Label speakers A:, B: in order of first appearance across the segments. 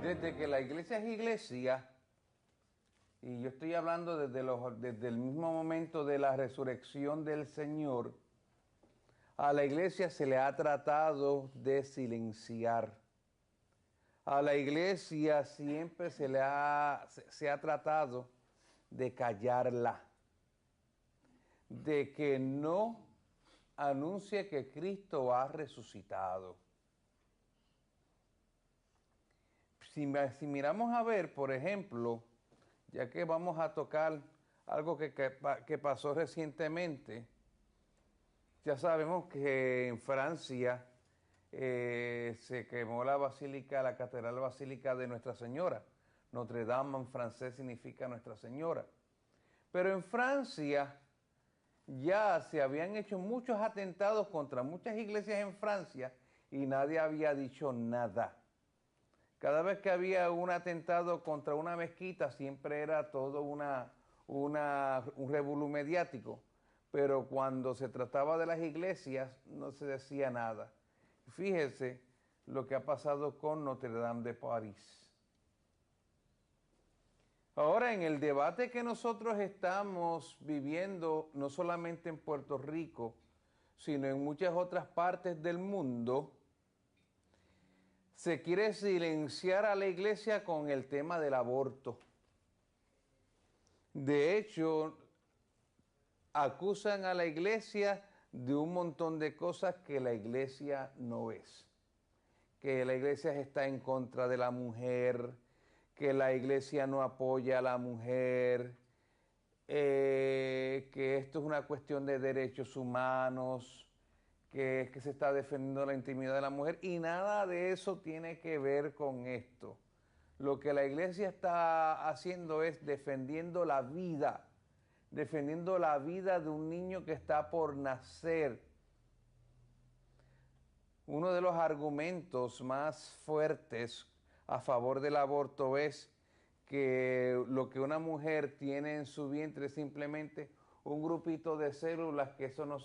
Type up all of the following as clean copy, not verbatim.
A: Desde que la iglesia es iglesia, y yo estoy hablando desde el mismo momento de la resurrección del Señor, a la iglesia se le ha tratado de silenciar. A la iglesia siempre se ha tratado de callarla, de que no anuncie que Cristo ha resucitado. Si miramos a ver, por ejemplo, ya que vamos a tocar algo que pasó recientemente, ya sabemos que en Francia se quemó la catedral basílica de Nuestra Señora. Notre Dame en francés significa Nuestra Señora. Pero en Francia ya se habían hecho muchos atentados contra muchas iglesias en Francia y nadie había dicho nada. Cada vez que había un atentado contra una mezquita siempre era todo un revolú mediático, pero cuando se trataba de las iglesias no se decía nada. Fíjese lo que ha pasado con Notre Dame de París. Ahora, en el debate que nosotros estamos viviendo, no solamente en Puerto Rico, sino en muchas otras partes del mundo, se quiere silenciar a la iglesia con el tema del aborto. De hecho, acusan a la iglesia de un montón de cosas que la iglesia no es. Que la iglesia está en contra de la mujer, que la iglesia no apoya a la mujer, que esto es una cuestión de derechos humanos, que es que se está defendiendo la intimidad de la mujer, y nada de eso tiene que ver con esto. Lo que la iglesia está haciendo es defendiendo la vida de un niño que está por nacer. Uno de los argumentos más fuertes a favor del aborto es que lo que una mujer tiene en su vientre es simplemente un grupito de células, que eso no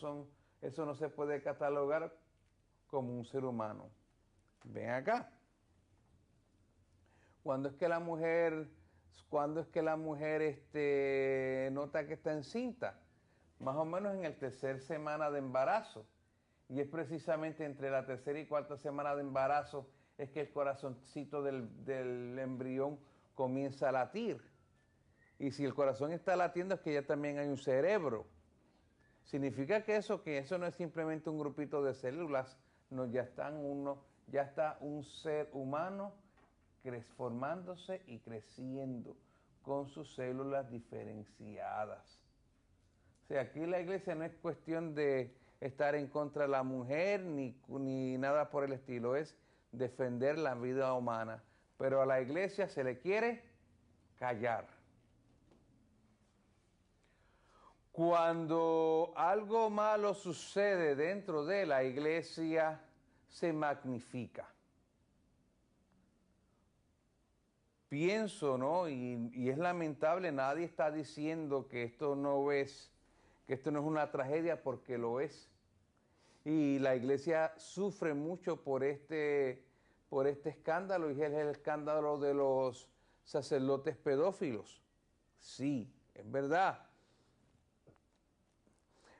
A: se puede catalogar como un ser humano. Ven acá. ¿Cuándo es que la mujer nota que está encinta? Más o menos en el tercer semana de embarazo. Y es precisamente entre la tercera y cuarta semana de embarazo es que el corazoncito del embrión comienza a latir. Y si el corazón está latiendo es que ya también hay un cerebro. Significa que eso no es simplemente un grupito de células, no, ya está un ser humano formándose y creciendo con sus células diferenciadas. O sea, aquí la iglesia no es cuestión de estar en contra de la mujer ni nada por el estilo, es defender la vida humana. Pero a la iglesia se le quiere callar. Cuando algo malo sucede dentro de la iglesia, se magnifica. Pienso, ¿no? Y es lamentable, nadie está diciendo que esto no es una tragedia, porque lo es. Y la iglesia sufre mucho por este escándalo, y es el escándalo de los sacerdotes pedófilos. Sí, es verdad.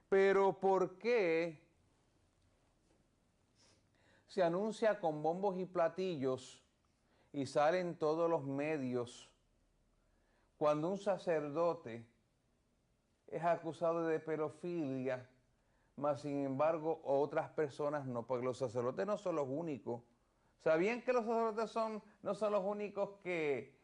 A: Pero ¿por qué se anuncia con bombos y platillos y salen todos los medios cuando un sacerdote es acusado de pedofilia, mas sin embargo otras personas no? Porque los sacerdotes no son los únicos. ¿Sabían que los sacerdotes no son los únicos que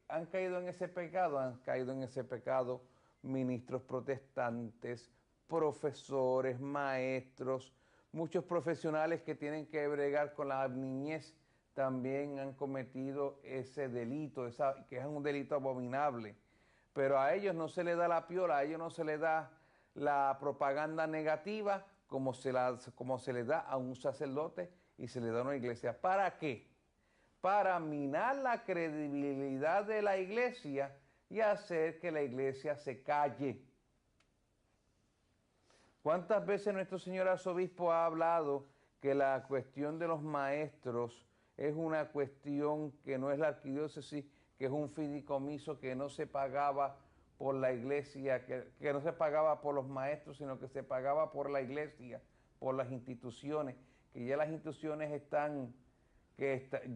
A: han caído en ese pecado? Han caído en ese pecado ministros protestantes, profesores, maestros, muchos profesionales que tienen que bregar con la niñez también han cometido ese delito, que es un delito abominable. Pero a ellos no se les da la piola, a ellos no se les da la propaganda negativa como se le da a un sacerdote y se le da a una iglesia. ¿Para qué? Para minar la credibilidad de la iglesia y hacer que la iglesia se calle. ¿Cuántas veces nuestro señor arzobispo ha hablado que la cuestión de los maestros es una cuestión que no es la arquidiócesis, que es un fideicomiso que no se pagaba por la iglesia, que no se pagaba por los maestros, sino que se pagaba por la iglesia, por las instituciones, que ya las instituciones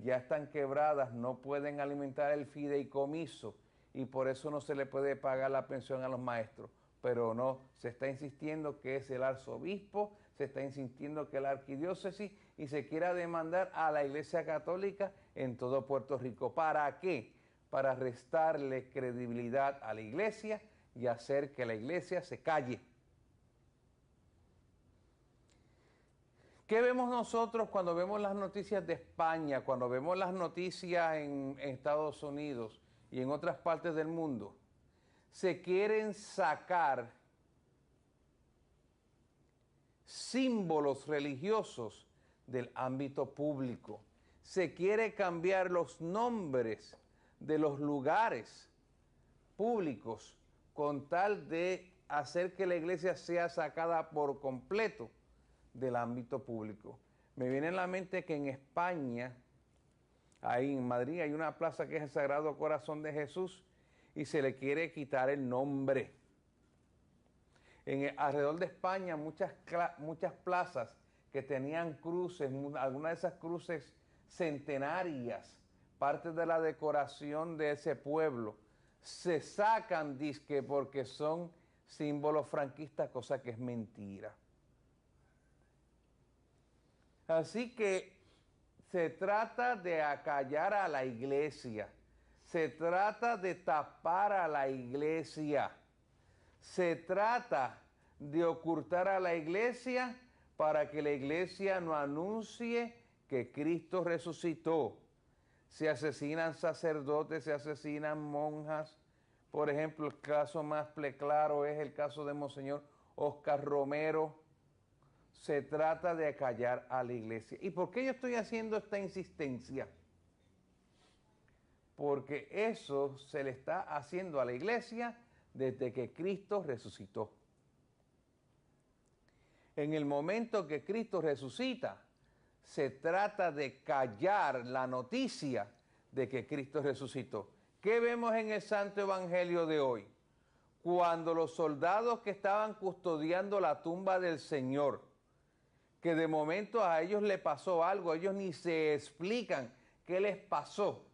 A: ya están quebradas, no pueden alimentar el fideicomiso y por eso no se le puede pagar la pensión a los maestros. Pero no, se está insistiendo que es el arzobispo, se está insistiendo que es la arquidiócesis y se quiera demandar a la Iglesia Católica en todo Puerto Rico. ¿Para qué? Para restarle credibilidad a la Iglesia y hacer que la Iglesia se calle. ¿Qué vemos nosotros cuando vemos las noticias de España, cuando vemos las noticias en Estados Unidos y en otras partes del mundo? Se quieren sacar símbolos religiosos del ámbito público. Se quiere cambiar los nombres de los lugares públicos con tal de hacer que la iglesia sea sacada por completo del ámbito público. Me viene en la mente que en España, ahí en Madrid, hay una plaza que es el Sagrado Corazón de Jesús y se le quiere quitar el nombre. Alrededor de España muchas plazas que tenían cruces, algunas de esas cruces centenarias, parte de la decoración de ese pueblo, se sacan disque porque son símbolos franquistas, cosa que es mentira. Así que se trata de acallar a la iglesia, se trata de tapar a la iglesia, se trata de ocultar a la iglesia para que la iglesia no anuncie que Cristo resucitó. Se asesinan sacerdotes, se asesinan monjas. Por ejemplo, el caso más claro es el caso de Monseñor Oscar Romero. Se trata de acallar a la iglesia. ¿Y por qué yo estoy haciendo esta insistencia? Porque eso se le está haciendo a la iglesia desde que Cristo resucitó. En el momento que Cristo resucita, se trata de callar la noticia de que Cristo resucitó. ¿Qué vemos en el Santo Evangelio de hoy? Cuando los soldados que estaban custodiando la tumba del Señor, que de momento a ellos les pasó algo, ellos ni se explican qué les pasó,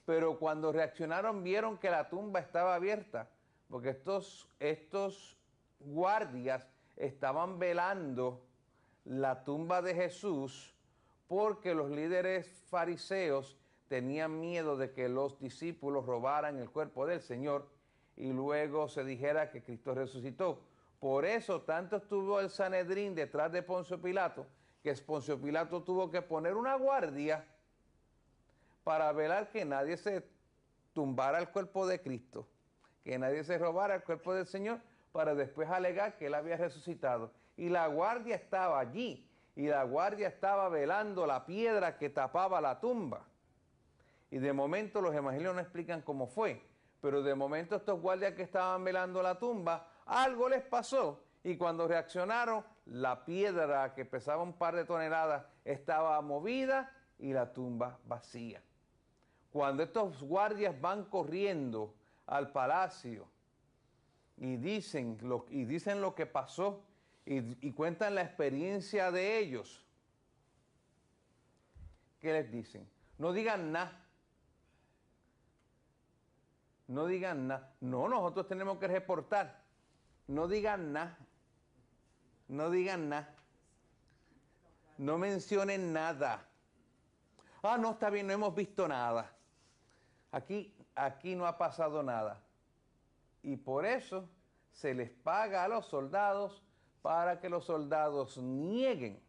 A: pero cuando reaccionaron vieron que la tumba estaba abierta, porque estos guardias estaban velando la tumba de Jesús porque los líderes fariseos tenían miedo de que los discípulos robaran el cuerpo del Señor y luego se dijera que Cristo resucitó. Por eso tanto estuvo el Sanedrín detrás de Poncio Pilato, que Poncio Pilato tuvo que poner una guardia para velar que nadie se tumbara el cuerpo de Cristo, que nadie se robara el cuerpo del Señor, para después alegar que Él había resucitado. Y la guardia estaba allí, y la guardia estaba velando la piedra que tapaba la tumba. Y de momento los evangelios no explican cómo fue, pero de momento estos guardias que estaban velando la tumba, algo les pasó, y cuando reaccionaron, la piedra que pesaba un par de toneladas estaba movida y la tumba vacía. Cuando estos guardias van corriendo al palacio y dicen lo que pasó y cuentan la experiencia de ellos, ¿qué les dicen? No digan nada. No digan nada. No, nosotros tenemos que reportar. No digan nada. No digan nada. No mencionen nada. Ah, no, está bien, no hemos visto nada. Aquí no ha pasado nada. Y por eso se les paga a los soldados para que los soldados nieguen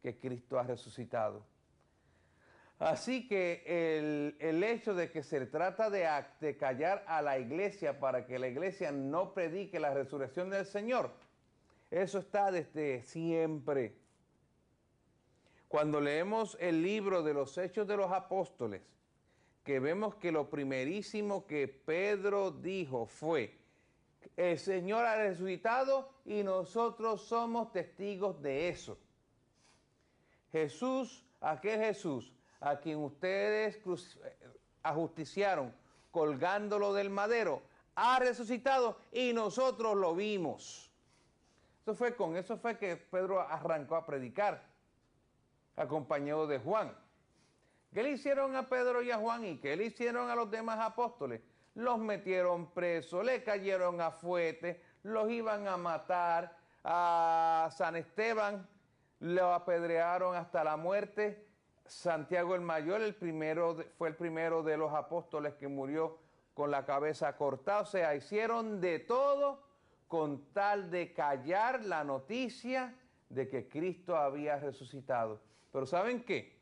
A: que Cristo ha resucitado. Así que el hecho de que se trata de callar a la iglesia para que la iglesia no predique la resurrección del Señor, eso está desde siempre. Cuando leemos el libro de los Hechos de los Apóstoles, que vemos que lo primerísimo que Pedro dijo fue: el Señor ha resucitado y nosotros somos testigos de eso. Jesús, aquel Jesús, a quien ustedes ajusticiaron colgándolo del madero, ha resucitado y nosotros lo vimos. Con eso fue que Pedro arrancó a predicar, acompañado de Juan. ¿Qué le hicieron a Pedro y a Juan y qué le hicieron a los demás apóstoles? Los metieron presos, le cayeron a fuete, los iban a matar. A San Esteban lo apedrearon hasta la muerte. Santiago el Mayor, fue el primero de los apóstoles que murió con la cabeza cortada. O sea, hicieron de todo con tal de callar la noticia de que Cristo había resucitado. Pero ¿saben qué?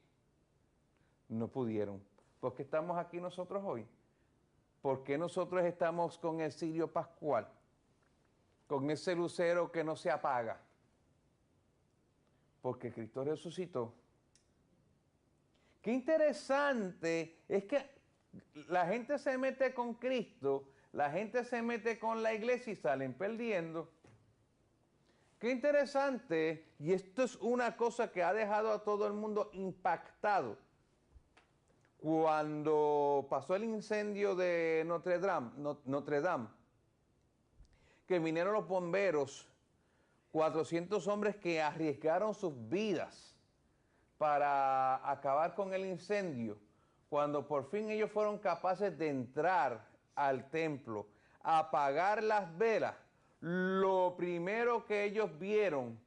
A: No pudieron. ¿Por qué estamos aquí nosotros hoy? ¿Por qué nosotros estamos con el cirio pascual? Con ese lucero que no se apaga. Porque Cristo resucitó. Qué interesante es que la gente se mete con Cristo, la gente se mete con la iglesia y salen perdiendo. Qué interesante, y esto es una cosa que ha dejado a todo el mundo impactado. Cuando pasó el incendio de Notre Dame, que vinieron los bomberos, 400 hombres que arriesgaron sus vidas para acabar con el incendio, cuando por fin ellos fueron capaces de entrar al templo, a apagar las velas, lo primero que ellos vieron,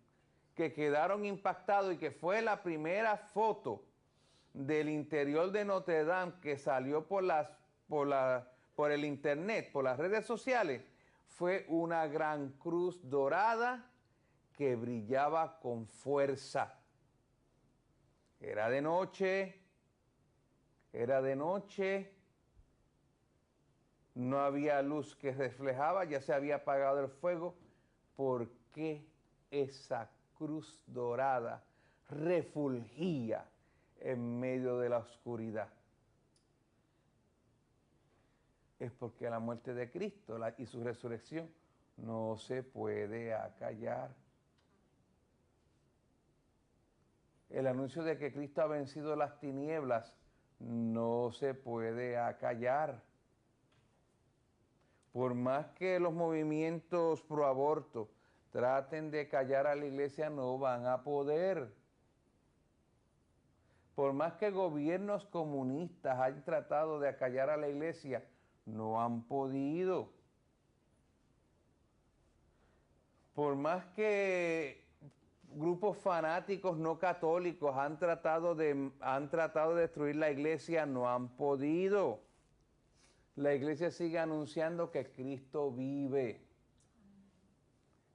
A: que quedaron impactados y que fue la primera foto del interior de Notre Dame que salió por el internet, por las redes sociales, fue una gran cruz dorada que brillaba con fuerza. Era de noche, no había luz que reflejaba, ya se había apagado el fuego. ¿Por qué esa cruz dorada refulgía en medio de la oscuridad? Es porque la muerte de Cristo y su resurrección no se puede acallar. El anuncio de que Cristo ha vencido las tinieblas no se puede acallar. Por más que los movimientos pro aborto traten de callar a la iglesia, no van a poder. Por más que gobiernos comunistas hayan tratado de acallar a la iglesia, no han podido. Por más que grupos fanáticos no católicos han tratado de destruir la iglesia, no han podido. La iglesia sigue anunciando que Cristo vive.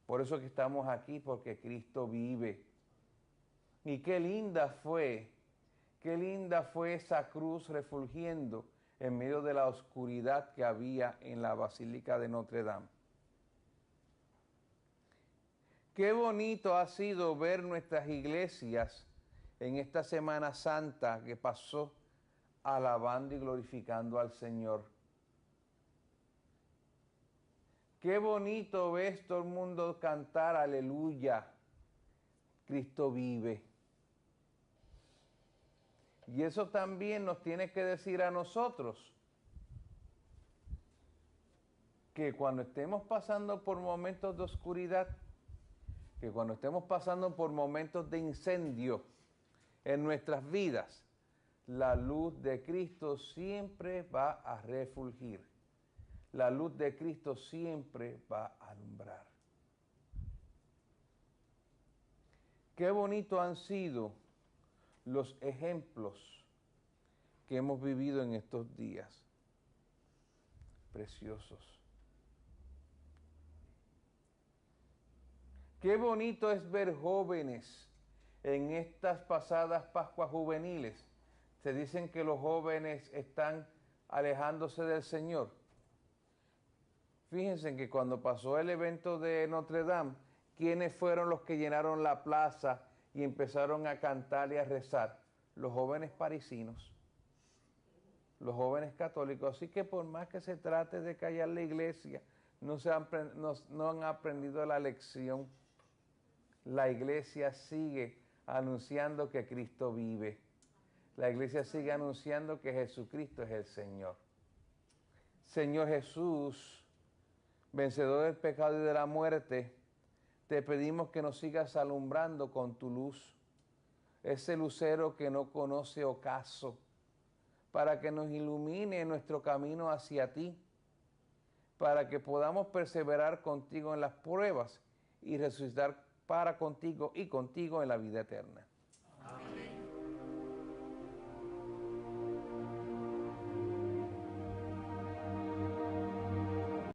A: Por eso que estamos aquí, porque Cristo vive. Y qué linda fue esa cruz refulgiendo en medio de la oscuridad que había en la Basílica de Notre Dame. Qué bonito ha sido ver nuestras iglesias en esta Semana Santa que pasó alabando y glorificando al Señor. Qué bonito ves todo el mundo cantar aleluya, Cristo vive. Y eso también nos tiene que decir a nosotros que cuando estemos pasando por momentos de oscuridad, que cuando estemos pasando por momentos de incendio en nuestras vidas, la luz de Cristo siempre va a refulgir. La luz de Cristo siempre va a alumbrar. Qué bonito han sido los ejemplos que hemos vivido en estos días. Preciosos. Qué bonito es ver jóvenes en estas pasadas Pascuas juveniles. Se dicen que los jóvenes están alejándose del Señor. Fíjense que cuando pasó el evento de Notre Dame, ¿quiénes fueron los que llenaron la plaza y empezaron a cantar y a rezar? Los jóvenes parisinos, los jóvenes católicos. Así que por más que se trate de callar la iglesia, no han aprendido la lección. La iglesia sigue anunciando que Cristo vive. La iglesia sigue anunciando que Jesucristo es el Señor. Señor Jesús, vencedor del pecado y de la muerte, te pedimos que nos sigas alumbrando con tu luz, ese lucero que no conoce ocaso, para que nos ilumine nuestro camino hacia ti, para que podamos perseverar contigo en las pruebas y resucitar para contigo y contigo en la vida eterna.